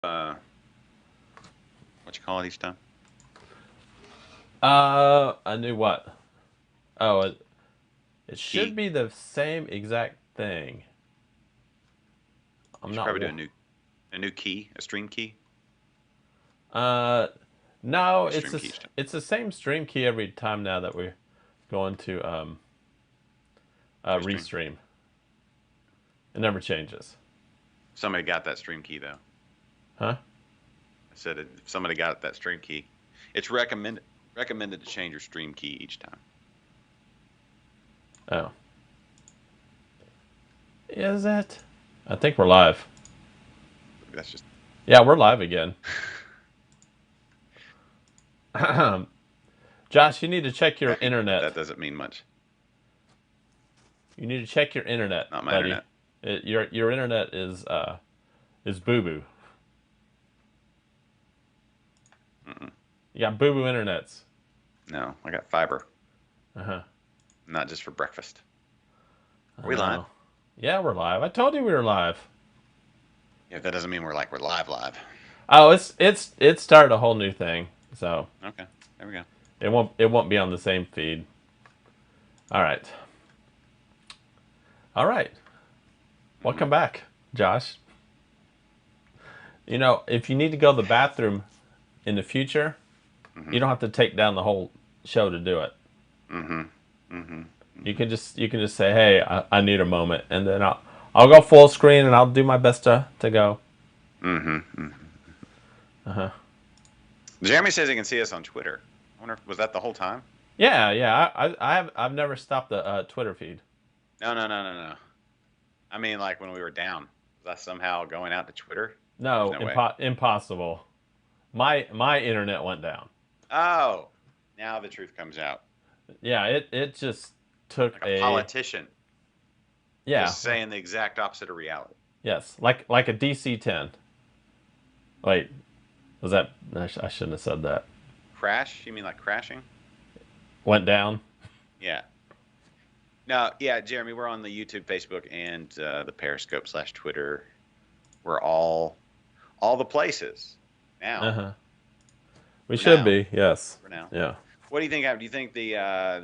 what you call it each time? I knew what. Oh, it should Key. be the same exact thing. We I'm should not. probably do a new key, a stream key. Uh, Or no, a stream key each time. it's the same stream key every time now that we're going to Restream. restream. It never changes. Somebody got that stream key though. Huh? I said if somebody got that stream key, it's recommended to change your stream key each time. Oh. Is it? I think we're live. That's just Yeah, we're live again. Josh, you need to check your vague, but internet. that doesn't mean much. You need to check your internet, Not my buddy. internet. Your internet is boo boo. Mm-mm. You got boo boo internets. No, I got fiber, Uh huh. not just for breakfast. Are I we live? know. Yeah, we're live. I told you we were live. Yeah, that doesn't mean we're live. Oh, it's started a whole new thing, so Okay, there we go. it won't be on the same feed. All right, all right. Mm-hmm. Welcome back, Josh. You know, if you need to go to the bathroom in the future, Mm-hmm. you don't have to take down the whole show to do it. Mm-hmm. Mm-hmm. You can just say, "Hey, I need a moment," and then I'll go full screen and I'll do my best to go. Mm-hmm. Mm-hmm. Uh huh. Jeremy says he can see us on Twitter. I wonder, was that the whole time? Yeah, yeah. I've never stopped the Twitter feed. No, no, no, no, no. I mean, like when we were down. Was that somehow going out to Twitter? There's No, no way. impossible. My internet went down. Oh, now the truth comes out. Yeah, it just took Like a a politician yeah, just saying the exact opposite of reality. yes, like a DC-10. Wait, was that I shouldn't have said that. Crash? You mean like crashing? Went down. Yeah. No, yeah, Jeremy, we're on the YouTube, Facebook, and the Periscope/Twitter. We're all the places Uh now. huh. We For should now. be. Yes. For now. Yeah. What do you think? Do you think the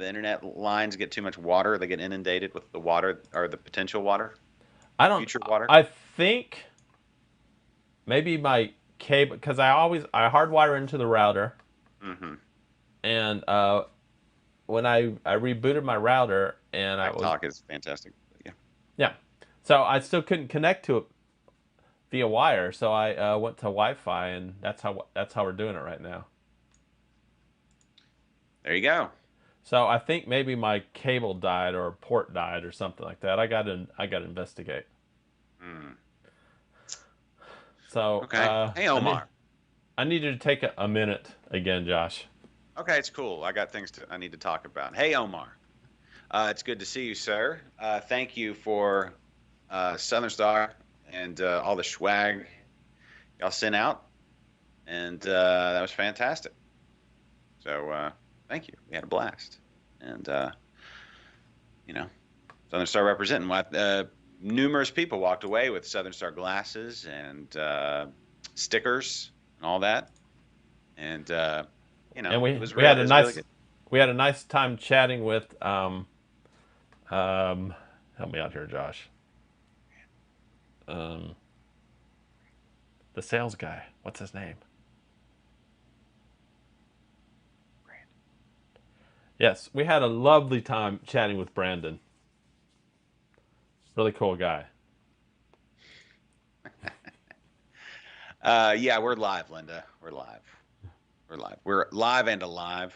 internet lines get too much water? They get inundated with the water or the potential water, I don't. future water? I think maybe my cable because I hardwire into the router Mm-hmm. and when I rebooted my router and I Live was talk is fantastic. Yeah. yeah, so I still couldn't connect to it via wire. So I went to Wi-Fi, and that's how we're doing it right now. There you go. So I think maybe my cable died or a port died or something like that. I got to investigate. Mm. So Okay. Hey, I need Omar. I need you to take a minute again, Josh. Okay, it's cool. I got things I need to talk about. Hey, Omar. It's good to see you, sir. Thank you for Southern Star and all the swag y'all sent out, and that was fantastic. So thank you. We had a blast, and you know, Southern Star representing. Numerous people walked away with Southern Star glasses and stickers and all that, and And it we was we had real. It a was really nice good. we had a nice time chatting with um help me out here, Josh. Um the sales guy. What's his name? Yes, we had a lovely time chatting with Brandon. Really cool guy. Yeah, we're live, Linda. We're live. We're live. We're live and alive.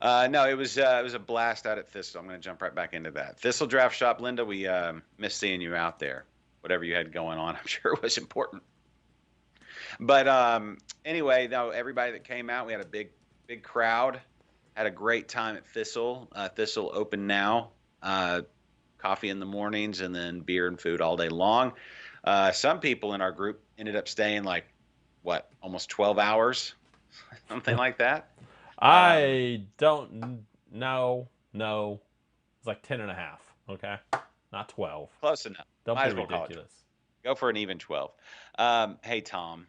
No, it was a blast out at Thistle. I'm going to jump right back into that. Thistle Draft Shop, Linda. We missed seeing you out there. Whatever you had going on, I'm sure it was important. But anyway, though, everybody that came out, we had a big crowd. Had a great time at Thistle. Thistle open now. Coffee in the mornings and then beer and food all day long. Some people in our group ended up staying like what, almost 12 hours, something like that. Um, I don't know. No. It's like 10 and a half. Okay. Not 12. Close enough. Don't Might be as well call it. ridiculous. Go for an even 12. Hey, Tom.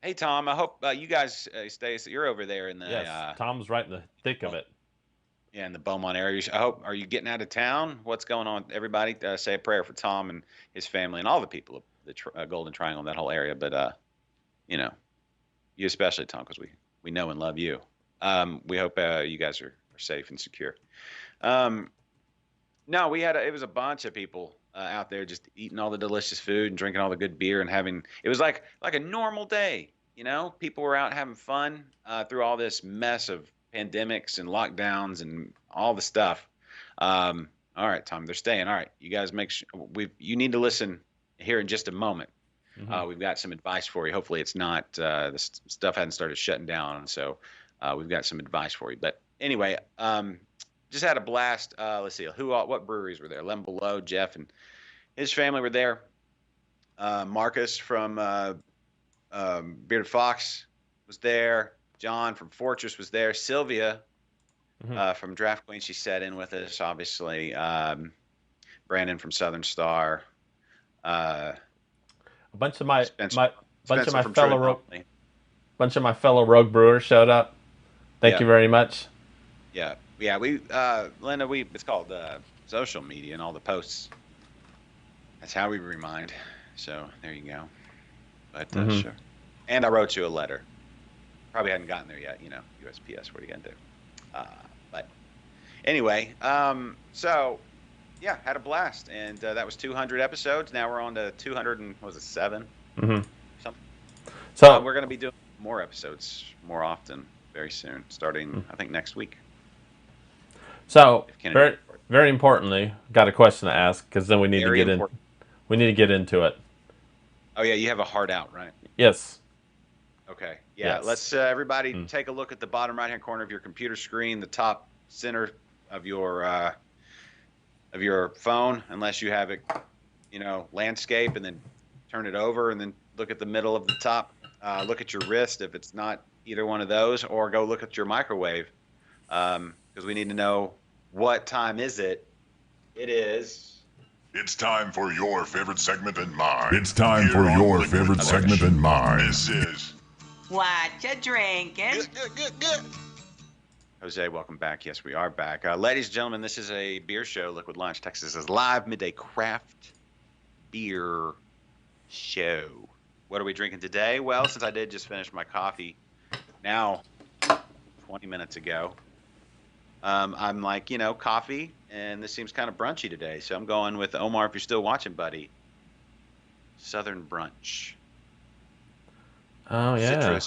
Hey Tom, I hope you guys stay. So you're over there in the Yes, Tom's right in the thick of Bo- it. yeah, in the Beaumont area. I hope, are you getting out of town? What's going on? Everybody, say a prayer for Tom and his family and all the people of the Golden Triangle in that whole area. But you know, you especially, Tom, because we know and love you. We hope you guys are safe and secure. Um, no, it was a bunch of people out there just eating all the delicious food and drinking all the good beer and having. It was like a normal day. People were out having fun through all this mess of pandemics and lockdowns and all the stuff. All right, Tom, they're staying. All right, you guys make sure you need to listen here in just a moment. Hmm. We've got some advice for you. Hopefully, it's not stuff hadn't started shutting down, so we've got some advice for you. But anyway, just had a blast. Let's see, what breweries were there? Lemon Below, Jeff and his family were there. Marcus from Bearded Fox was there. John from Fortress was there. Sylvia Hmm. from Draft Queen, she sat in with us, obviously. Brandon from Southern Star. Uh, A bunch of my Spencer, my bunch of Spencer my from True fellow ro- Anomaly. bunch of my fellow rogue brewers showed up. Thank Yeah, you very much. yeah. Linda, it's called social media and all the posts. That's how we remind. So there you go. But Hmm. sure. And I wrote you a letter. Probably hadn't gotten there yet. USPS. What are you gonna do? But anyway, so yeah, had a blast, and that was 200 episodes. Now we're on to 200 and what was it, seven? Hmm. Something. So We're gonna be doing more episodes more often very soon, starting I think next week so if Kennedy. very very importantly, got a question to ask because then Very important. we need to get into it. Oh yeah, you have a heart out, right? Yes. Okay. Yeah. Yes. Let's everybody Mm. take a look at the bottom right hand corner of your computer screen, the top center of your phone, unless you have it, landscape, and then turn it over, and then look at the middle of the top. Look at your wrist if it's not either one of those, or go look at your microwave, because we need to know what time is it. It is. It's time for your favorite segment and mine. It's time Here for on your Liquid favorite Oh, there we segment go. and mine. This is What you drinking? Good. Jose, welcome back. Yes, we are back. Ladies and gentlemen, this is a beer show. Liquid Launch Texas' live midday craft beer show. What are we drinking today? Well, since I did just finish my coffee now 20 minutes ago, I'm like, coffee, and this seems kind of brunchy today. So I'm going with Omar, if you're still watching, buddy. Southern Brunch. Oh yeah.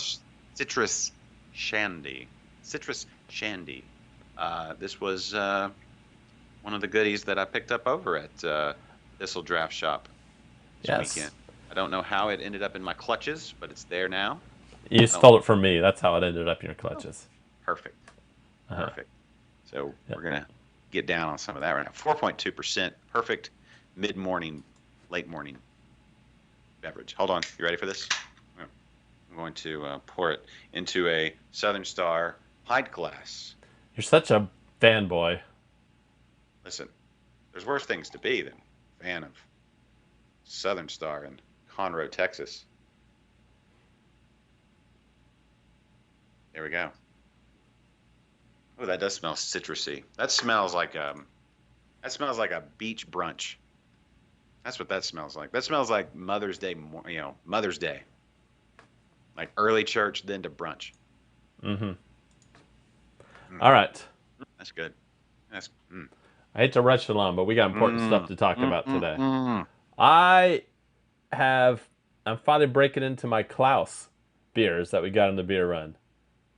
Citrus Shandy. Citrus Shandy. This was one of the goodies that I picked up over at Thistle Draft Shop this Yes. weekend. I don't know how it ended up in my clutches, but it's there now. You Oh, stole it from me. That's how it ended up in your clutches. perfect. Uh-huh. Perfect. So Yep. we're going to get down on some of that right now. 4.2%. Perfect mid-morning, late morning beverage. Hold on. You ready for this? I'm going to pour it into a Southern Star pint glass. You're such a fanboy. Listen, there's worse things to be than a fan of Southern Star in Conroe, Texas. There we go. Oh, that does smell citrusy. That smells like a beach brunch. That's what that smells like. That smells like Mother's Day, Mother's Day. Like early church, then to brunch. Mm-hmm. Mm, All right. that's good. That's I hate to rush along, but we got important stuff to talk about mm, today. mm. I I'm finally breaking into my Klaus beers that we got on the beer run.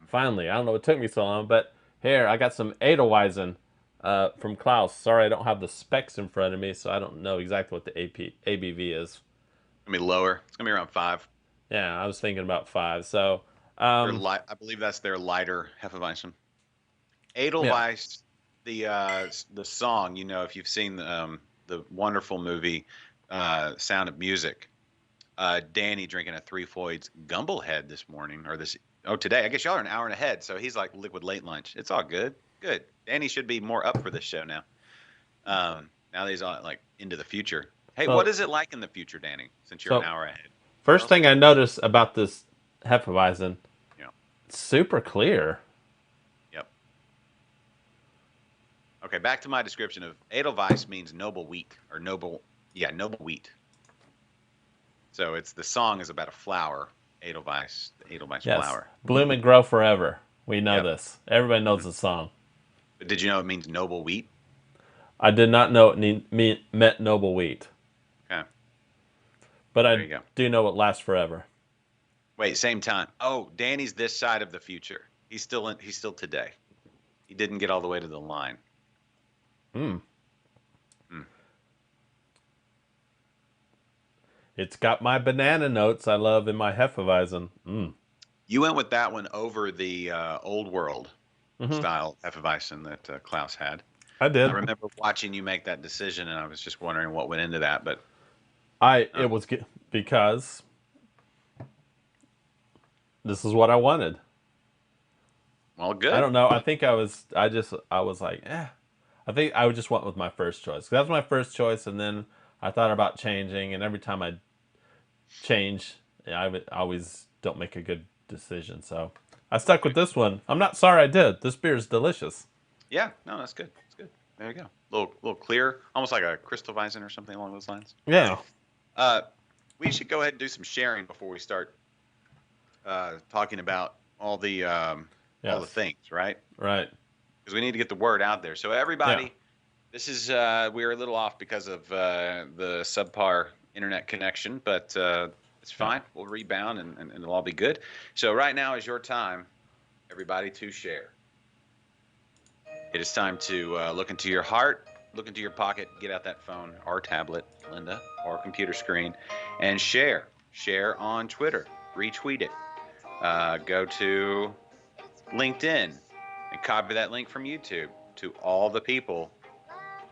Finally, I don't know what took me so long, but here I got some Edelweizen from Klaus. Sorry, I don't have the specs in front of me, so I don't know exactly what the ABV is. Gonna be lower. It's gonna be around 5. Yeah, I was thinking about 5. So, They're light. I believe that's their lighter Hefeweizen. yeah. Edelweiss, the song. If you've seen the wonderful movie Sound of Music, Danny drinking a Three Floyds Gumblehead this morning or this. Oh, today. I guess y'all are an hour and ahead, so he's like liquid late lunch. It's all good. Good. Danny should be more up for this show now. Now that he's on like into the future. Hey, what Well, is it like in the future, Danny? Since you're an so hour ahead. Tell first us. thing I noticed about this Hefeweizen. Yeah. Super clear. Yep. Okay, back to my description of Edelweiss means noble wheat or noble wheat. So it's the song is about a flower, Edelweiss, the Edelweiss Yes. flower. Bloom and grow forever. We know Yep. this. Everybody knows the song. But did you know it means noble wheat? I did not know it meant noble wheat, Okay. but There you I go. do know it lasts forever. Wait, same time. Oh, Danny's this side of the future. He's still today. He didn't get all the way to the line. Mm. Hmm. It's got my banana notes I love in my Hefeweizen. Mm. You went with that one over the old world Mhm. style Hefeweizen that Klaus had. I did. I remember watching you make that decision, and I was just wondering what went into that. But It was because this is what I wanted. well, good. I don't know. I think I was like, I think I would just went with my first choice. That was my first choice, and then I thought about changing, and every time I change, I always don't make a good decision. So I stuck with this one. I'm not sorry I did. This beer is delicious. Yeah, no, that's good. That's good. There you go. Little clear, almost like a crystal Weizen or something along those lines. Yeah. We should go ahead and do some sharing before we start talking about all the things, right? Right. Because we need to get the word out there. So everybody, this is we're a little off because of the subpar internet connection, but it's fine. We'll rebound and it'll all be good. So right now is your time, everybody, to share. It is time to look into your heart, look into your pocket, get out that phone or tablet, Linda, or computer screen, and share. Share on Twitter. Retweet it. Go to LinkedIn and copy that link from YouTube to all the people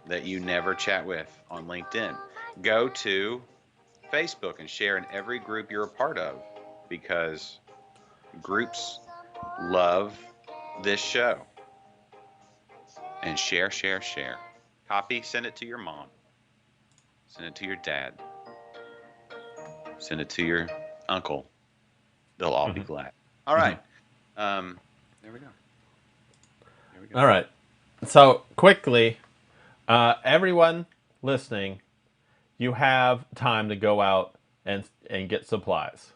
that you never chat with on LinkedIn. Go to Facebook and share in every group you're a part of, because groups love this show. And share, share, share. Copy, send it to your mom. Send it to your dad. Send it to your uncle. They'll all be glad. All right. There we go. All right. So quickly, everyone listening, you have time to go out and get supplies.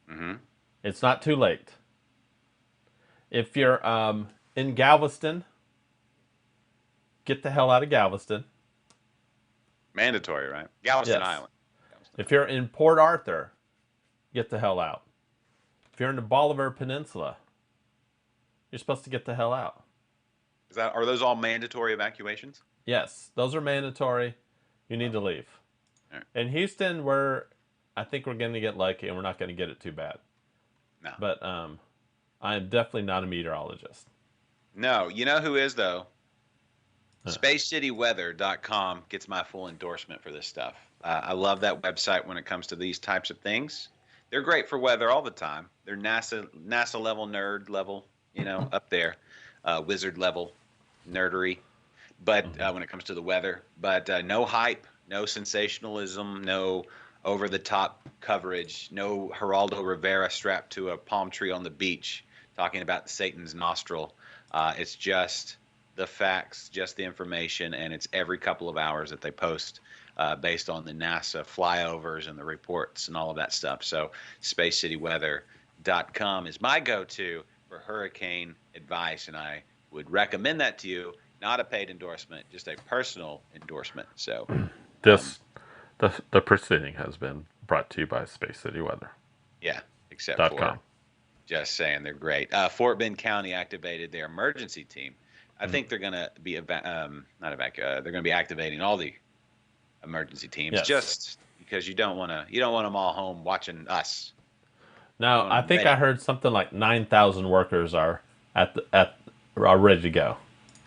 Mm-hmm. It's not too late. If you're in Galveston, get the hell out of Galveston. Mandatory, right? Galveston Yes. Island. If you're in Port Arthur, get the hell out. If you're in the Bolivar Peninsula, you're supposed to get the hell out. Are those all mandatory evacuations? Yes, those are mandatory. You need to leave. Right. In Houston, I think we're going to get lucky, and we're not going to get it too bad. No. But I am definitely not a meteorologist. No. You know who is, though? SpaceCityWeather.com gets my full endorsement for this stuff. I love that website when it comes to these types of things. They're great for weather all the time. They're NASA level, nerd level, up there, wizard level, nerdery. But when it comes to the weather, but no hype, no sensationalism, no over the top coverage, no Geraldo Rivera strapped to a palm tree on the beach talking about Satan's nostril. It's just the facts, just the information, and it's every couple of hours that they post based on the NASA flyovers and the reports and all of that stuff. So SpaceCityWeather.com is my go-to for hurricane advice, and I would recommend that to you. Not a paid endorsement, just a personal endorsement. So the proceeding has been brought to you by Space City Weather. Yeah, except .com. for just saying they're great. Fort Bend County activated their emergency team. I think they're going to be they're going to be activating all the emergency teams, just because you don't want them all home watching us. Now, I think I heard something like 9,000 workers are are ready to go.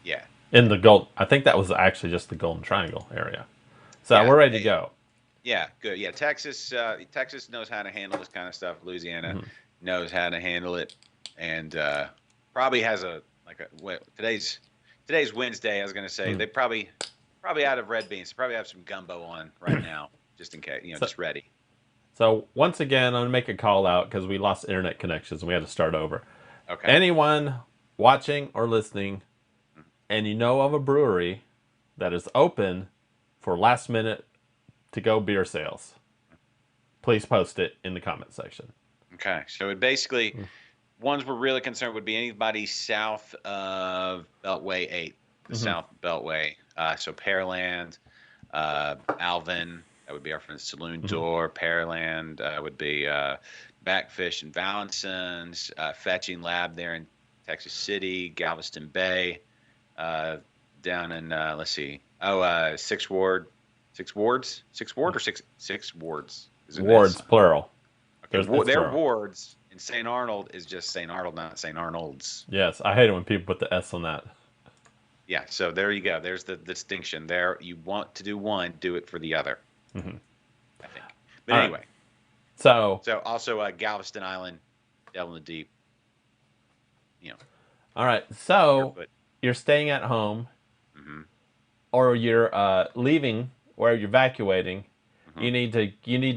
Yeah. In the I think that was actually just the Golden Triangle area. So we're ready to go. Yeah, good. Yeah, Texas knows how to handle this kind of stuff. Louisiana knows how to handle it, and probably has today's Wednesday. I was going to say they probably out of red beans. Probably have some gumbo on right now, just in case, just ready. So once again, I'm gonna make a call out because we lost internet connections and we had to start over. Okay. Anyone watching or listening, and you know of a brewery that is open for last minute to go beer sales, please post it in the comment section. Okay. So it basically, ones we're really concerned would be anybody south of Beltway 8, the South Beltway. So Pearland, Alvin, that would be our friend Saloon Door. Pearland would be Backfish and Valencin's, Fetching Lab there in Texas City, Galveston Bay, down in, let's see, Sixth Ward. Six wards? Six ward or six wards? Is it Wards, plural. Okay, It's their plural. wards in St. Arnold is just St. Arnold, not St. Arnold's. Yes, I hate it when people put the S on that. Yeah, so there you go. There's the distinction. There, you want to do one, do it for the other. I think. But All right. anyway, So, so also Galveston Island, Devil in the Deep. You know, all right. So but you're staying at home, or you're leaving, or you're evacuating. You need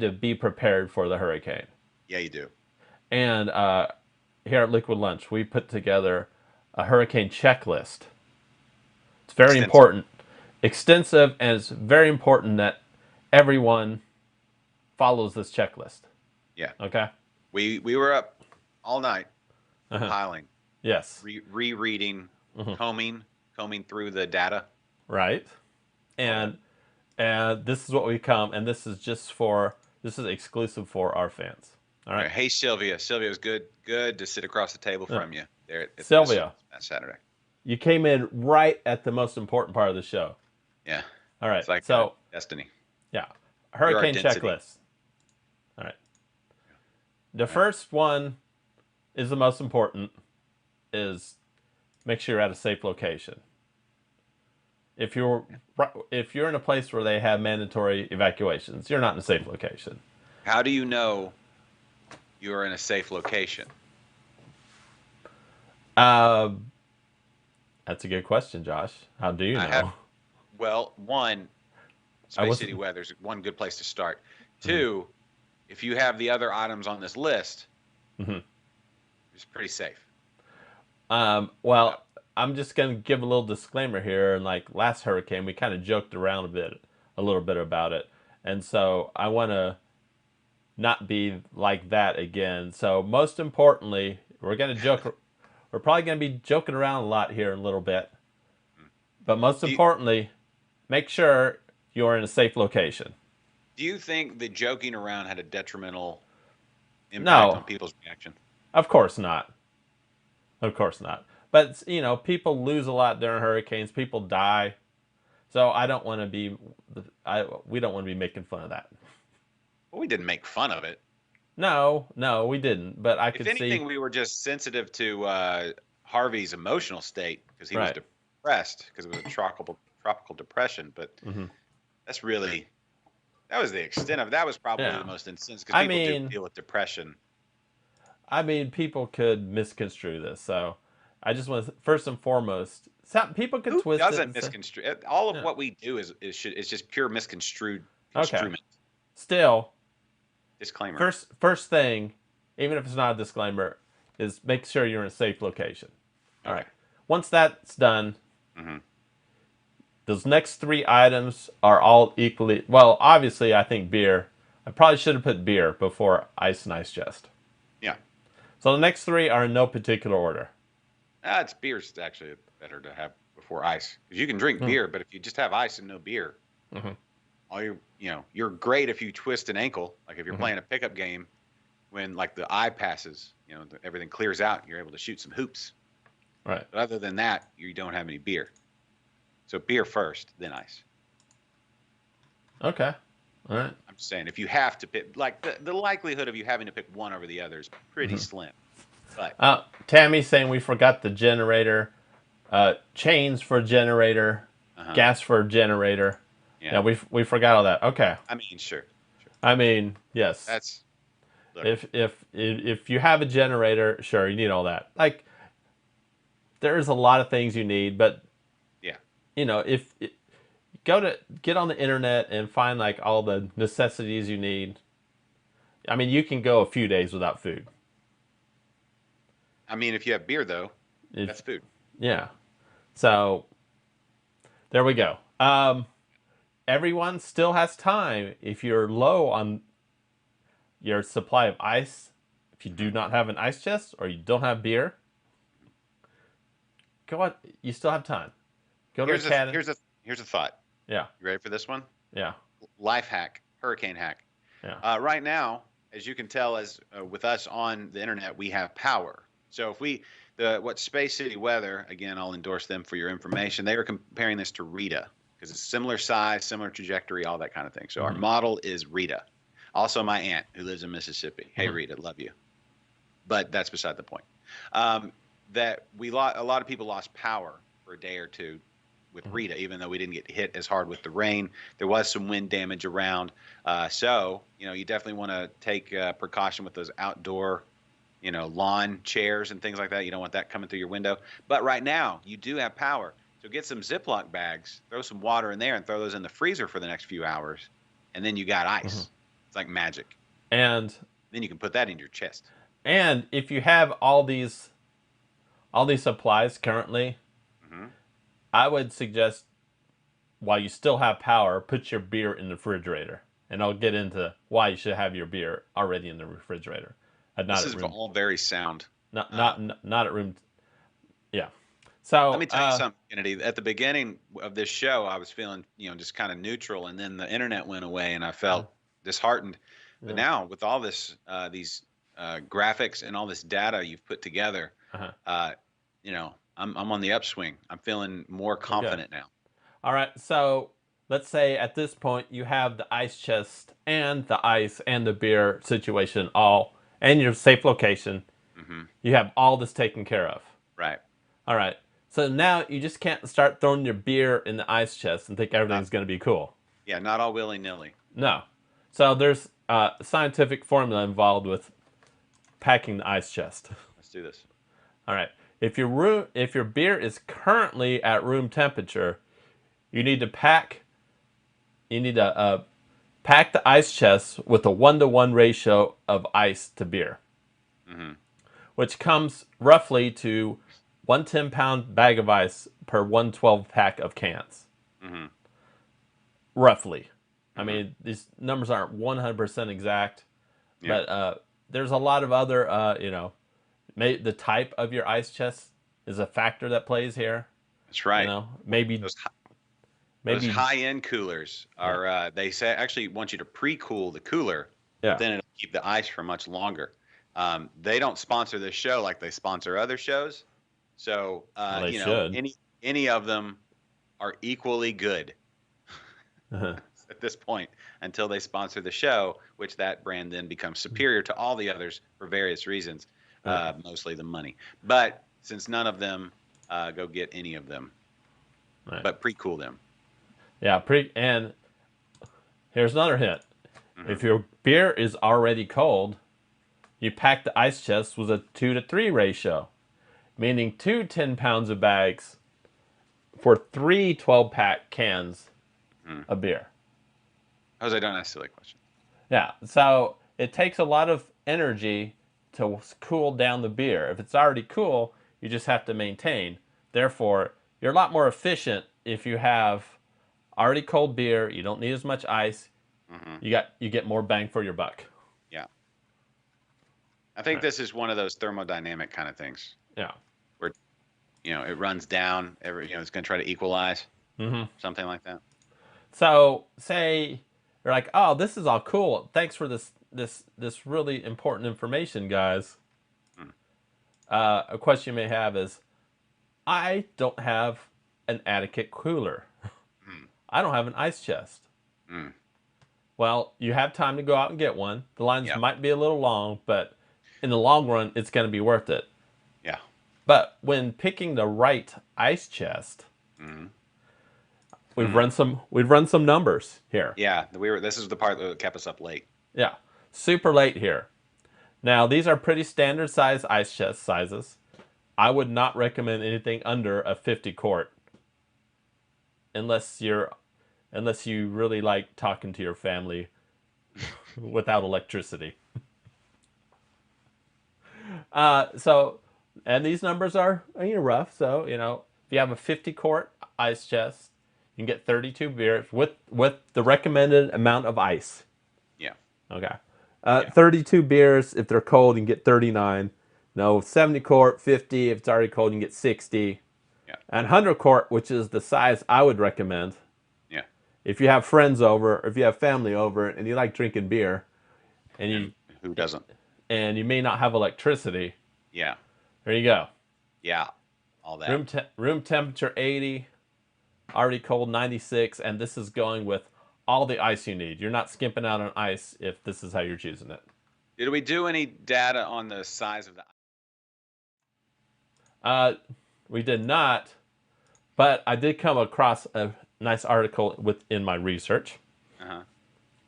to be prepared for the hurricane. yeah, you do. And here at Liquid Lunch, we put together a hurricane checklist. It's very Extensive. important, extensive, and it's very important that everyone follows this checklist. Yeah, Okay. we were up all night, Uh-huh. compiling, Yes. rereading, combing through the data. Right. And this is what we come, and this is exclusive for our fans. All right. Hey Sylvia, Sylvia, it was good to sit across the table from you there at Sylvia. that Saturday. You came in right at the most important part of the show. Yeah, All right. it's like So destiny. yeah, hurricane density. checklist. All right. The first one is the most important. Is make sure you're at a safe location. If you're in a place where they have mandatory evacuations, you're not in a safe location. How do you know you are in a safe location? That's a good question, Josh. How do you know? Well, one, I Space wasn't- City weather's one good place to start. Two, if you have the other items on this list, it's pretty safe. Well, I'm just going to give a little disclaimer here. And like last hurricane, we kind of joked around a little bit about it. And so I want to not be like that again. So most importantly, we're probably going to be joking around a lot here in a little bit. But most importantly, make sure you're in a safe location. Do you think the joking around had a detrimental impact No. on people's reaction? Of course not. Of course not. But, people lose a lot during hurricanes. People die. So I don't want to be, we don't want to be making fun of that. Well, we didn't make fun of it. No, we didn't. But I could If anything, see. we were just sensitive to Harvey's emotional state because he was Right. depressed because it was a tropical depression. But that's really, that was the extent of that. Was probably Yeah. the most intense because people do mean- deal with depression. I mean, people could misconstrue this. So I just want to, first and foremost, people could Who twist it. doesn't and say- misconstrue? All of what we do is just pure misconstrued Okay. construment. Still, Disclaimer. first thing, even if it's not a disclaimer, is make sure you're in a safe location. All Okay. right. Once that's done, Mhm. those next three items are all equally well. Obviously, I think beer. I probably should have put beer before ice and ice chest. Yeah. So the next three are in no particular order. It's beer's actually better to have before ice because you can drink beer, but if you just have ice and no beer, all you're great if you twist an ankle, like if you're playing a pickup game, when like the eye passes, everything clears out, you're able to shoot some hoops. Right. But other than that, you don't have any beer. So beer first, then ice. Okay. All right. I'm just saying, if you have to pick, like the likelihood of you having to pick one over the other is pretty slim. But Tammy's saying we forgot the generator, chains for generator, gas for generator. Yeah, we forgot all that. Okay. I mean, sure. I mean, yes. That's look, If you have a generator, sure, you need all that. Like, there's a lot of things you need, but yeah. get on the internet and find like all the necessities you need. I mean, you can go a few days without food. I mean, if you have beer though, If, that's food. yeah. So there we go. Everyone still has time. If you're low on your supply of ice, if you do not have an ice chest or you don't have beer, go on. You still have time. Go to the cabin. Here's a thought. Yeah. You ready for this one? Yeah. Life hack, hurricane hack. Yeah. Right now, as you can tell, as with us on the internet, we have power. So if what Space City Weather, again, I'll endorse them for your information. They were comparing this to Rita because it's similar size, similar trajectory, all that kind of thing. So our model is Rita. Also, my aunt who lives in Mississippi. Hey, Rita, love you. But that's beside the point. That a lot of people lost power for a day or two with Rita, even though we didn't get hit as hard with the rain. There was some wind damage around. So, you definitely want to take precaution with those outdoor, lawn chairs and things like that. You don't want that coming through your window. But right now, you do have power. So get some Ziploc bags, throw some water in there, and throw those in the freezer for the next few hours. And then you got ice. It's like magic. And then you can put that in your chest. And if you have all these supplies currently, I would suggest, while you still have power, put your beer in the refrigerator. And I'll get into why you should have your beer already in the refrigerator. This is all very sound. Not at room. Yeah. So let me tell you something, Kennedy. At the beginning of this show, I was feeling, just kind of neutral, and then the internet went away, and I felt disheartened. But now, with all this, these graphics and all this data you've put together, I'm on the upswing. I'm feeling more confident now. All right. So let's say at this point you have the ice chest and the ice and the beer situation all and your safe location. You have all this taken care of. Right. All right. So now you just can't start throwing your beer in the ice chest and think everything's going to be cool. Yeah, not all willy-nilly. No. So there's a scientific formula involved with packing the ice chest. Let's do this. All right. If your beer is currently at room temperature, you need to pack the ice chest with a 1-to-1 ratio of ice to beer, which comes roughly to 1 10-pound bag of ice per 1 12-pack of cans. Roughly. I mean, these numbers aren't 100% exact, but there's a lot of other, the type of your ice chest is a factor that plays here. That's right. Maybe those high-end coolers are. They say actually want you to pre-cool the cooler, but then it'll keep the ice for much longer. They don't sponsor this show like they sponsor other shows, so any of them are equally good at this point until they sponsor the show, which that brand then becomes superior to all the others for various reasons. Mostly the money, but since none of them go get any of them, but pre-cool them. Yeah, and here's another hint. If your beer is already cold, you pack the ice chest with a 2-to-3 ratio, meaning 2 10-pounds of bags for 3 12-pack cans of beer. Jose, don't ask silly questions. Yeah, so it takes a lot of energy to cool down the beer. If it's already cool, you just have to maintain. Therefore, you're a lot more efficient if you have already cold beer. You don't need as much ice. You get more bang for your buck. Yeah. I think this is one of those thermodynamic kind of things. Yeah. Where it runs down, it's going to try to equalize. Something like that. So, say you're like, "Oh, this is all cool. Thanks for this really important information, guys." A question you may have is, I don't have an adequate cooler. I don't have an ice chest. Well, you have time to go out and get one. The lines might be a little long, but in the long run, it's going to be worth it. Yeah. But when picking the right ice chest, we've run some numbers here. Yeah, this is the part that kept us up late. Yeah, super late here. Now, these are pretty standard size ice chest sizes. I would not recommend anything under a 50 quart unless you really like talking to your family without electricity. And these numbers are rough. So if you have a 50-quart ice chest, you can get 32 beers with the recommended amount of ice. Yeah. Okay. Yeah. 32 beers if they're cold, you can get 39. No, 70 quart, 50. If it's already cold, you can get 60. Yeah. And 100 quart, which is the size I would recommend. Yeah. If you have friends over, or if you have family over, and you like drinking beer, And who doesn't? and you may not have electricity, Yeah. there you go. Yeah. All that. Room temperature 80, already cold 96, and this is going with all the ice you need. You're not skimping out on ice if this is how you're choosing it. Did we do any data on the size of the? We did not, but I did come across a nice article within my research. Uh-huh.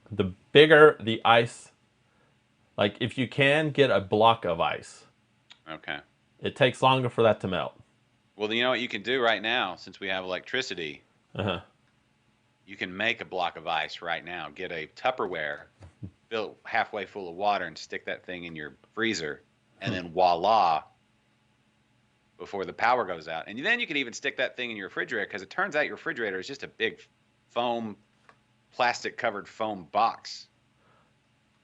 The bigger the ice, like if you can get a block of ice, Okay. it takes longer for that to melt. Well, you know what you can do right now, since we have electricity, Uh-huh. you can make a block of ice right now. Get a Tupperware, fill it halfway full of water, and stick that thing in your freezer, and then voila, before the power goes out. And then you can even stick that thing in your refrigerator, because it turns out your refrigerator is just a big plastic-covered foam box.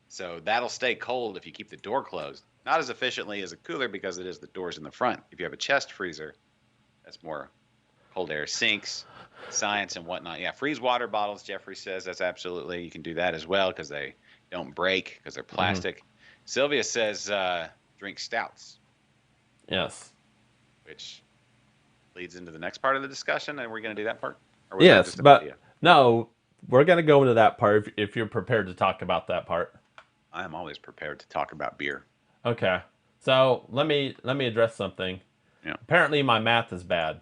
So that'll stay cold if you keep the door closed. Not as efficiently as a cooler because it is the doors in the front. If you have a chest freezer, that's more cold air sinks, science and whatnot. Yeah, freeze water bottles, Jeffrey says. That's absolutely, you can do that as well because they don't break because they're plastic. Sylvia says drink stouts, Yes. which leads into the next part of the discussion. And we're going to do that part? Or was that Yes, just an but idea? no, we're going to go into that part if you're prepared to talk about that part. I am always prepared to talk about beer. Okay. So let me address something. Yeah. Apparently my math is bad.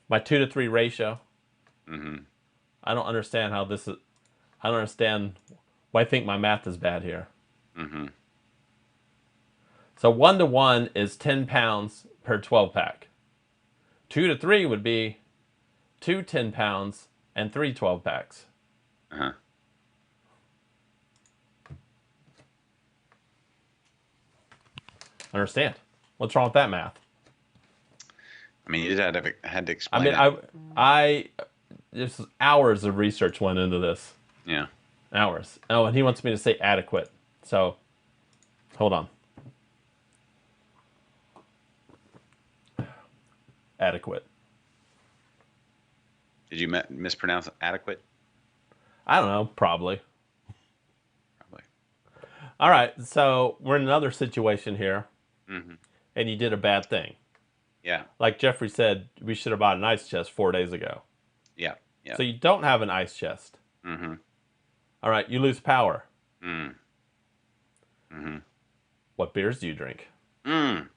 My 2-to-3 ratio. Mm-hmm. I don't understand how this is. I don't understand why I think my math is bad here. Mm-hmm. So 1-to-1 is 10 pounds per 12 pack. 2-to-3 would be 2 10 pounds and 3 12 packs. Uh-huh. Understand? What's wrong with that math? I mean, you had to explain I just hours of research went into this. Yeah. Hours. Oh, and he wants me to say adequate. So, hold on. Adequate. Did you mispronounce adequate? I don't know. Probably. Probably. All right. So, we're in another situation here. Mm-hmm. And you did a bad thing. Yeah. Like Jeffrey said, we should have bought an ice chest 4 days ago. Yeah. Yeah. So, you don't have an ice chest. Mm-hmm. All right. You lose power. Mm. Mm-hmm. What beers do you drink? Mm.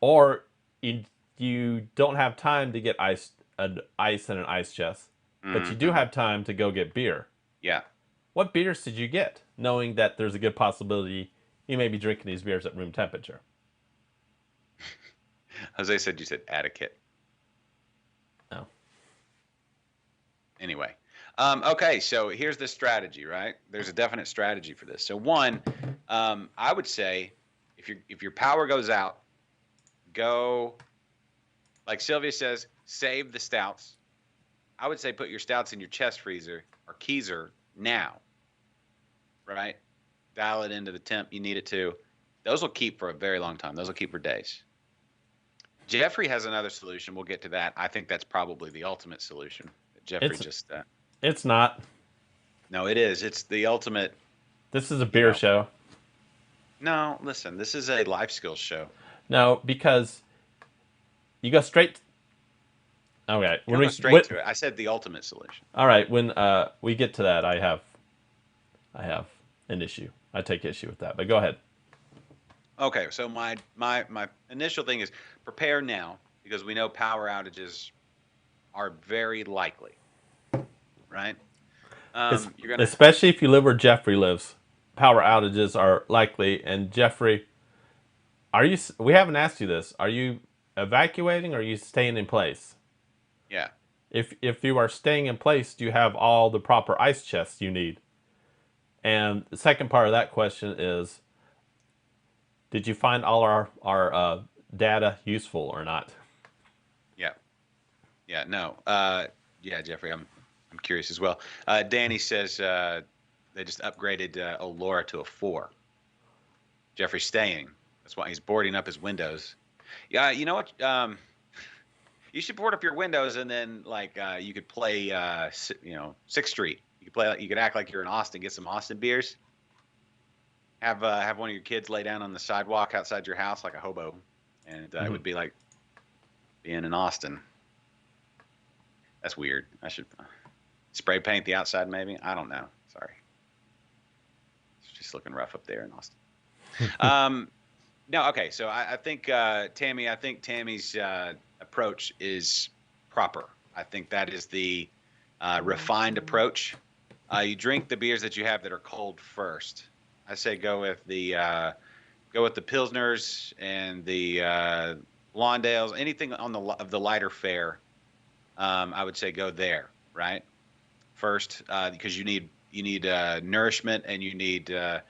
Or you don't have time to get ice and an ice chest, but you do have time to go get beer. Yeah. What beers did you get, knowing that there's a good possibility you may be drinking these beers at room temperature? Jose said you said adequate. No. Anyway. Okay, so here's the strategy, right? There's a definite strategy for this. So one, I would say if your power goes out, go, like Sylvia says, save the stouts. I would say put your stouts in your chest freezer or keezer now, right? Dial it into the temp you need it to. Those will keep for a very long time. Those will keep for days. Jeffrey has another solution. We'll get to that. I think that's probably the ultimate solution. Jeffrey It's not. No, it is. It's the ultimate. This is a beer show. No, listen. This is a life skills show. No, because you go straight. Okay, We'll go straight to it. I said the ultimate solution. All right, when we get to that, I have an issue. I take issue with that, but go ahead. Okay, so my initial thing is prepare now because we know power outages are very likely, right? Especially if you live where Jeffrey lives, power outages are likely. And Jeffrey, we haven't asked you this. Are you evacuating or are you staying in place? Yeah. If you are staying in place, do you have all the proper ice chests you need? And the second part of that question is, Did you find all our data useful or not? Yeah. Yeah. No. Yeah, Jeffrey, I'm curious as well. Danny says they just upgraded old Laura to a 4. Jeffrey's staying. That's why he's boarding up his windows. Yeah, you know what? You should board up your windows, and then like you could play, Sixth Street. You could play. You could act like you're in Austin. Get some Austin beers. Have one of your kids lay down on the sidewalk outside your house like a hobo, and it would be like being in Austin. That's weird. I should spray paint the outside, maybe. I don't know. Sorry, it's just looking rough up there in Austin. No, okay. So I think Tammy. I think Tammy's approach is proper. I think that is the refined approach. You drink the beers that you have that are cold first. I say go with the pilsners and the Blondales. Anything on of the lighter fare. I would say go there, right? First, because you need nourishment, and you need to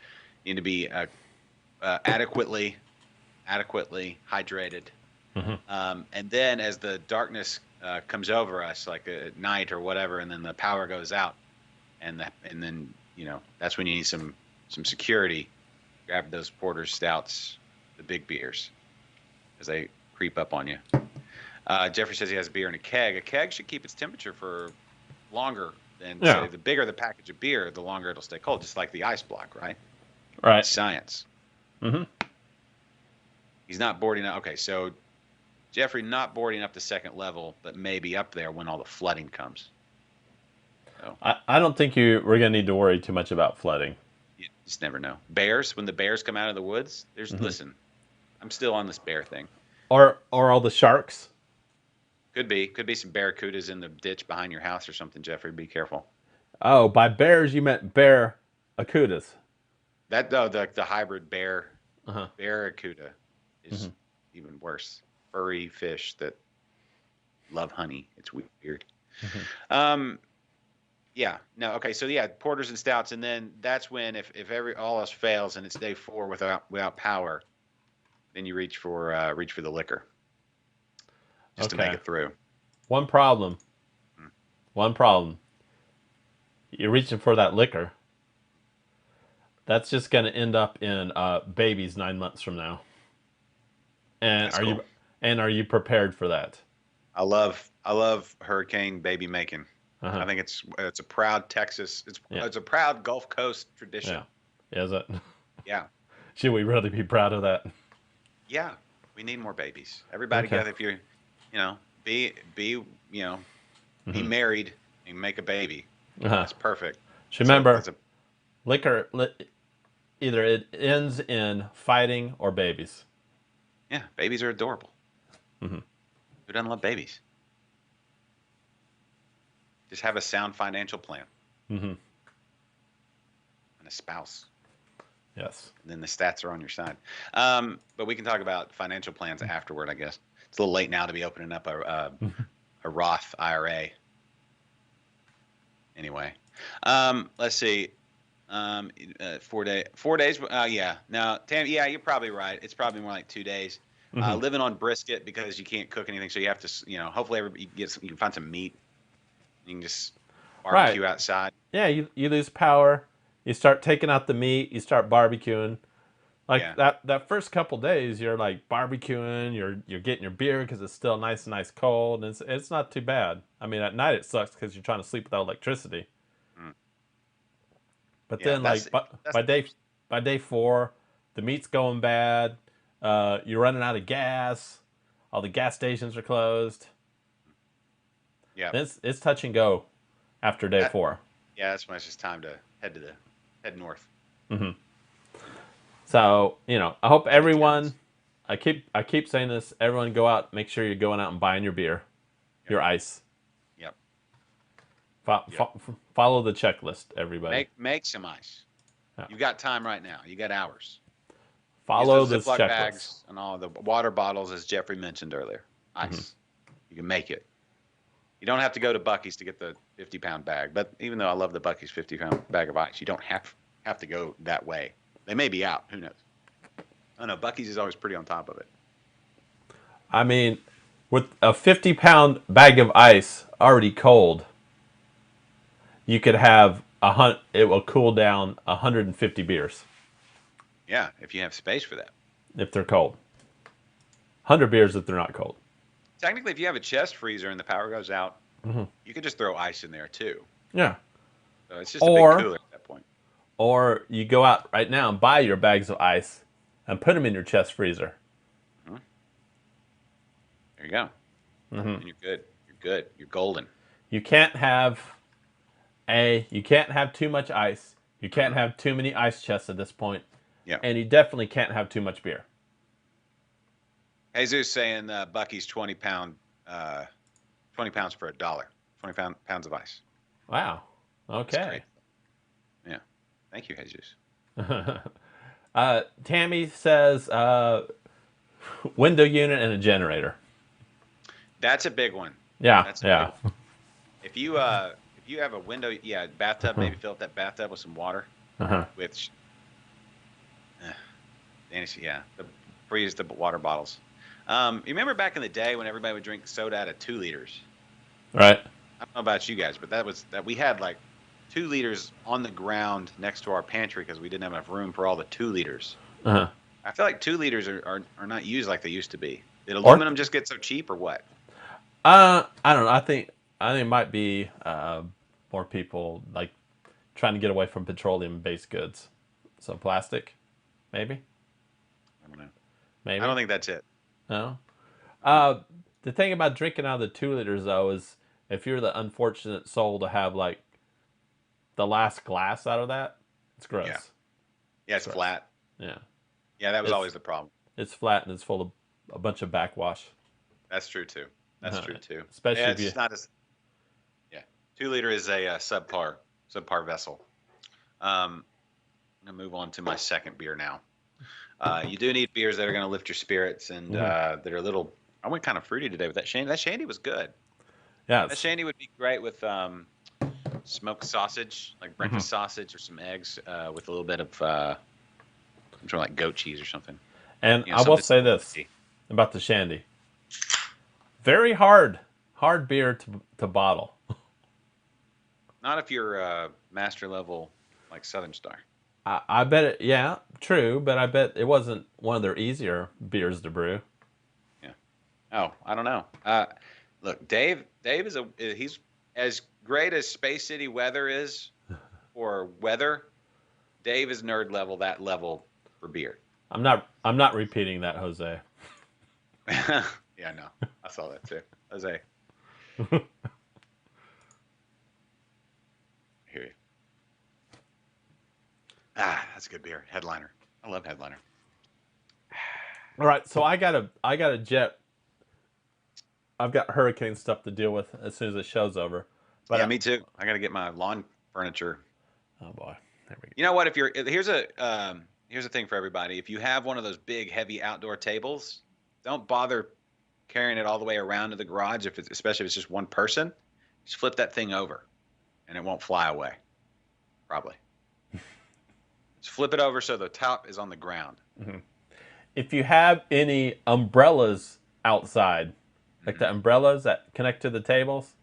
be adequately hydrated. And then as the darkness comes over us, like at night or whatever, and then the power goes out, and then that's when you need some security. Grab those porters, stouts, the big beers, as they creep up on you. Jeffrey says he has a beer in a keg. A keg should keep its temperature for longer than say the bigger the package of beer, the longer it'll stay cold, just like the ice block, right? Right. It's science. He's not boarding up. Okay, so Jeffrey not boarding up the second level, but maybe up there when all the flooding comes. So, I don't think we're going to need to worry too much about flooding. you just never know. Bears, when the bears come out of the woods, listen, I'm still on this bear thing. Or all the sharks. Could be some barracudas in the ditch behind your house or something, Jeffrey. Be careful. Oh, by bears you meant barracudas. That the hybrid barracuda is even worse. Furry fish that love honey. It's weird. Yeah. No. Okay. So yeah, porters and stouts, and then that's when if all else fails and it's day 4 without power, then you reach for the liquor. Just to make it through. One problem. You're reaching for that liquor. That's just going to end up in babies 9 months from now. And are you prepared for that? I love hurricane baby making. I think it's a proud Texas. It's a proud Gulf Coast tradition. Yeah. Is it? Yeah. Should we really be proud of that? Yeah. We need more babies. Everybody together. If you're, be married and make a baby. That's perfect. So remember, liquor either it ends in fighting or babies. Yeah, babies are adorable. Who doesn't love babies? Just have a sound financial plan. And a spouse. Yes. And then the stats are on your side. But we can talk about financial plans afterward, I guess. It's a little late now to be opening up a Roth IRA. Anyway, let's see. 4 days. Yeah. Now, Tam, yeah, you're probably right. It's probably more like 2 days. Living on brisket because you can't cook anything, so you have to, hopefully you can find some meat. You can just barbecue outside. Yeah, you lose power. You start taking out the meat. You start barbecuing. Like that first couple days, you're like barbecuing. You're getting your beer because it's still nice cold, and it's not too bad. I mean, at night it sucks because you're trying to sleep without electricity. But then, by day 4, the meat's going bad. You're running out of gas. All the gas stations are closed. Yeah, it's touch and go after day 4. Yeah, that's when it's just time to head north. So I hope everyone. I keep saying this. Everyone, go out. Make sure you're going out and buying your beer, your ice. Yep. Follow the checklist, everybody. Make some ice. Yeah. You got time right now. You got hours. Follow this Ziploc checklist. Bags and all the water bottles, as Jeffrey mentioned earlier. Ice. You can make it. You don't have to go to Buc-ee's to get the 50-pound bag. But even though I love the Buc-ee's 50-pound bag of ice, you don't have to go that way. They may be out. Who knows? I don't know. Bucky's is always pretty on top of it. I mean, with a 50-pound bag of ice already cold, you could have it will cool down 150 beers Yeah, if you have space for that. if they're cold. 100 beers if they're not cold. Technically, if you have a chest freezer and the power goes out, Mhm. you could just throw ice in there too. Yeah. So it's just a big cooler at that point. Or you go out right now and buy your bags of ice and put them in your chest freezer. There you go. And you're good. You're good. You're golden. You can't have too much ice. You can't have too many ice chests at this point. Yeah. And you definitely can't have too much beer. Jesus saying Bucky's 20 pounds for a dollar. 20 pounds of ice. Wow. Okay. Yeah. Thank you, Jesus. Tammy says window unit and a generator. That's a big one. Yeah. That's a yeah. big one. If you have a window, bathtub, maybe fill up that bathtub with some water. With freeze the water bottles. You remember back in the day when everybody would drink soda out of 2 liters? Right. I don't know about you guys, but that we had like 2 liters on the ground next to our pantry because we didn't have enough room for all the 2 liters. I feel like 2 liters are not used like they used to be. Did aluminum just get so cheap or what? I don't know. I think it might be more people like trying to get away from petroleum-based goods. So plastic, maybe. I don't know. Maybe. I don't think that's it. No. The thing about drinking out of the 2 liters though is if you're the unfortunate soul to have like the last glass out of that, it's gross. Yeah, it's flat. Yeah. Yeah, that was always the problem. It's flat and it's full of a bunch of backwash. That's true too. That's true too. Especially if it's not as 2 liter is a subpar vessel. I'm gonna move on to my second beer now. You do need beers that are gonna lift your spirits and that are a little. I went kind of fruity today with that shandy. That shandy was good. Yeah. That shandy would be great with smoked sausage, like breakfast sausage or some eggs with a little bit of I'm trying like goat cheese or something. And I will say this about the shandy. Very hard beer to bottle. Not if you're master level like Southern Star. I bet it. Yeah, true. But I bet it wasn't one of their easier beers to brew. Yeah. Oh, I don't know. Look, Dave he's as great as Space City Weather is for weather. Dave is nerd level that level for beer. I'm not repeating that, Jose. Yeah, no, I saw that too, Jose. Hear you. That's a good beer. Headliner. I love Headliner. All right, so I got a jet. I've got hurricane stuff to deal with as soon as the show's over. But yeah, me too. I got to get my lawn furniture. Oh boy, there we go. You know what? Here's a thing for everybody. If you have one of those big, heavy outdoor tables, don't bother carrying it all the way around to the garage. Especially if it's just one person, just flip that thing over, and it won't fly away. Probably. Just flip it over so the top is on the ground. If you have any umbrellas outside, like the umbrellas that connect to the tables,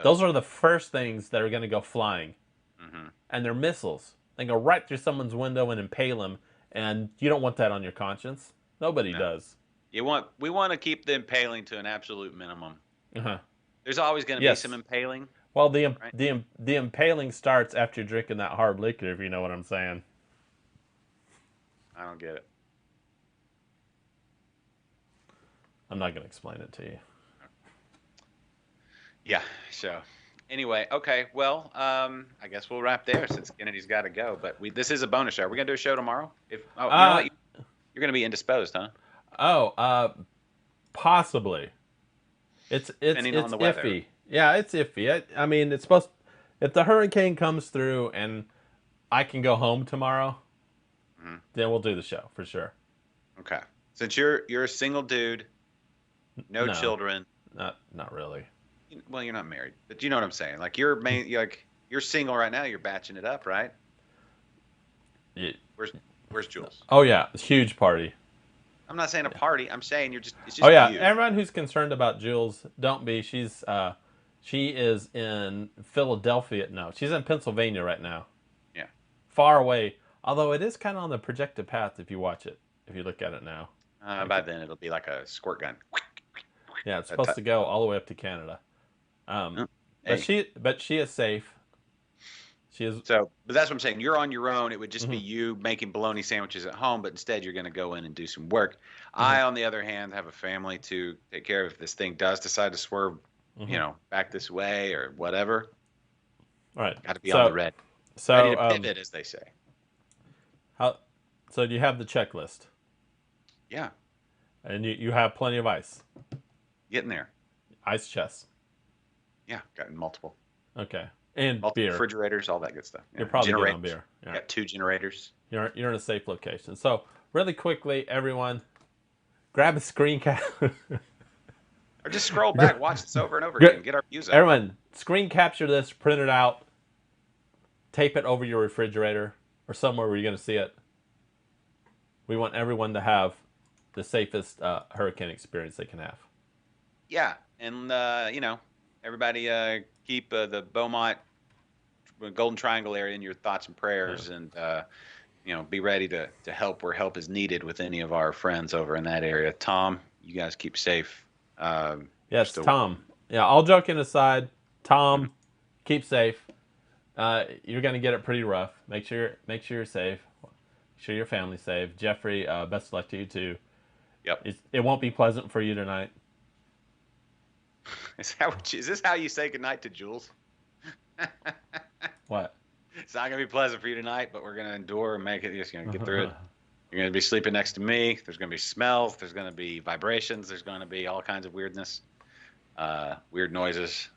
those are the first things that are going to go flying. And they're missiles. They go right through someone's window and impale them, and you don't want that on your conscience. Nobody does. We want to keep the impaling to an absolute minimum. There's always going to be some impaling. Well, the impaling starts after you're drinking that hard liquor, if you know what I'm saying. I don't get it. I'm not going to explain it to you. Yeah, so anyway, okay, well, I guess we'll wrap there since Kennedy's got to go. But this is a bonus show. Are we going to do a show tomorrow? You know what? You're going to be indisposed, huh? Oh, possibly. It's on the weather. iffy. Yeah, it's iffy. I mean, it's supposed. If the hurricane comes through and I can go home tomorrow, then we'll do the show for sure. Okay. Since you're a single dude, no children. Not really. Well, you're not married, but you know what I'm saying. Like you're single right now. You're batching it up, right? Yeah. Where's Jules? Oh yeah, huge party. I'm not saying a party. I'm saying it's Oh just yeah, you. everyone who's concerned about Jules, don't be. She is in Philadelphia. No, she's in Pennsylvania right now, Yeah. far away. Although it is kind of on the projected path if you watch it, if you look at it now. By then it'll be like a squirt gun. Yeah, it's That supposed type- to go all the way up to Canada. Oh, But hey. she is safe. She is. So, but that's what I'm saying. You're on your own. It would just be Mhm. you making bologna sandwiches at home, but instead you're going to go in and do some work. Mhm. I, on the other hand, have a family to take care of if this thing does decide to swerve, Mhm. back this way or whatever. All right. Got to be on the ready to So pivot, as they say. how? So you have the checklist, Yeah, and you have plenty of ice, getting there. ice chests. Yeah, got multiple and beer. refrigerators, all that good stuff. Yeah. You're probably good on Generators. beer. Yeah. Got 2 generators. You're in a safe location. So really quickly, everyone, grab a screen cap. Or just scroll back, watch this over and over again, get our views up. Everyone, screen capture this, print it out, tape it over your refrigerator or somewhere where you're going to see it. We want everyone to have the safest hurricane experience they can have. Yeah, and everybody keep the Beaumont Golden Triangle area in your thoughts and prayers, and be ready to help where help is needed with any of our friends over in that area. Tom, you guys keep safe. Yes, Tom. Yeah, all joking aside, Tom, keep safe. You're gonna get it pretty rough. Make sure you're safe. Make sure your family's safe. Jeffrey, best of luck to you too. Yep. It won't be pleasant for you tonight. Is this how you say goodnight to Jules? What? It's not gonna be pleasant for you tonight, but we're gonna endure and make it. You're just gonna get through it. You're gonna be sleeping next to me. There's gonna be smells. There's gonna be vibrations. There's gonna be all kinds of weirdness, weird noises.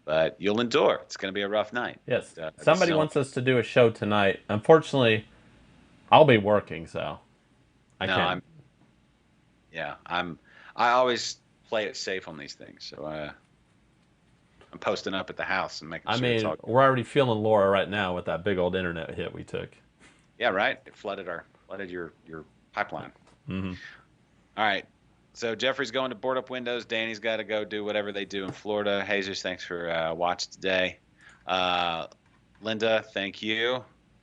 But you'll endure. It's gonna be a rough night. Yes. Somebody wants us to do a show tonight. Unfortunately, I'll be working, so I can't. I always play it safe on these things, so I'm posting up at the house and making sure it's all good. We're already feeling Laura right now with that big old internet hit we took. Yeah, right. It flooded your pipeline. Mm-hmm. All right. So Jeffrey's going to board up windows. Danny's got to go do whatever they do in Florida. Jesus, thanks for watching today. Linda, thank you,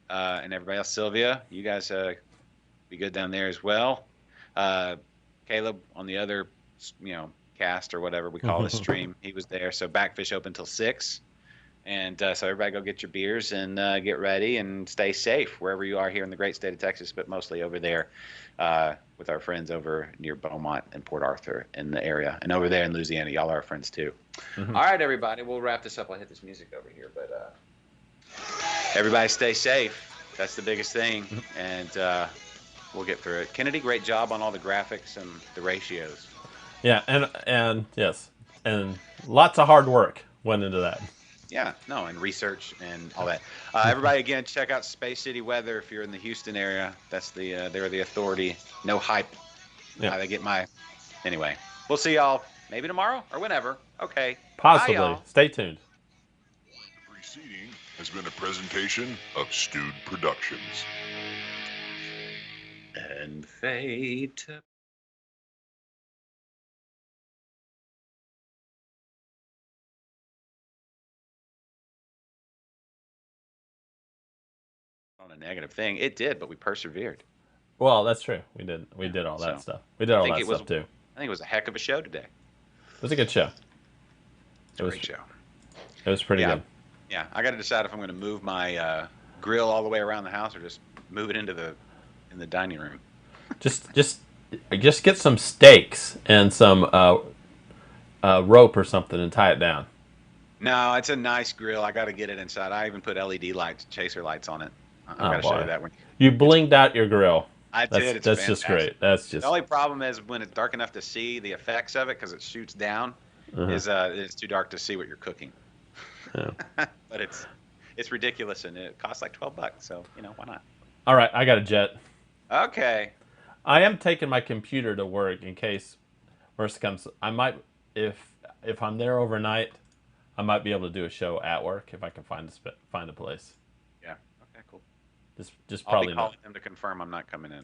and everybody else. Sylvia, you guys be good down there as well. Caleb on the other, cast or whatever we call this stream, he was there. So Backfish open till 6. And so everybody go get your beers and get ready and stay safe wherever you are here in the great state of Texas, but mostly over there with our friends over near Beaumont and Port Arthur in the area. And over there in Louisiana, y'all are our friends too. Mm-hmm. All right, everybody, we'll wrap this up. I'll hit this music over here. But everybody stay safe. That's the biggest thing. And we'll get through it. Kennedy, great job on all the graphics and the ratios. Yeah, and yes, and lots of hard work went into that. Yeah, no, and research and all that. Everybody, again, check out Space City Weather if you're in the Houston area. That's they're the authority. No hype. Yeah. They get my. Anyway, we'll see y'all maybe tomorrow or whenever. Okay. Possibly. Bye, y'all. Stay tuned. The preceding has been a presentation of Stewed Productions. And fade to. On a negative thing, it did, but we persevered. Well, that's true. We did all that stuff. We did all that stuff too. I think it was a heck of a show today. It was a good show. It was a great show. It was pretty good. Yeah, I got to decide if I'm going to move my grill all the way around the house or just move it in the dining room. just get some stakes and some rope or something and tie it down. No, it's a nice grill. I got to get it inside. I even put LED lights, chaser lights on it. I've got to show you that one. You blinged out your grill. I did. It's that's just great. That's just. The only problem is when it's dark enough to see the effects of it because it shoots down. It's too dark to see what you're cooking. Yeah. But it's ridiculous and it costs like $12. So why not? All right, I got a jet. Okay. I am taking my computer to work in case worst comes. I might if I'm there overnight, I might be able to do a show at work if I can find a place. Yeah. Okay. Cool. Just I'll probably be calling not. them to confirm I'm not coming in.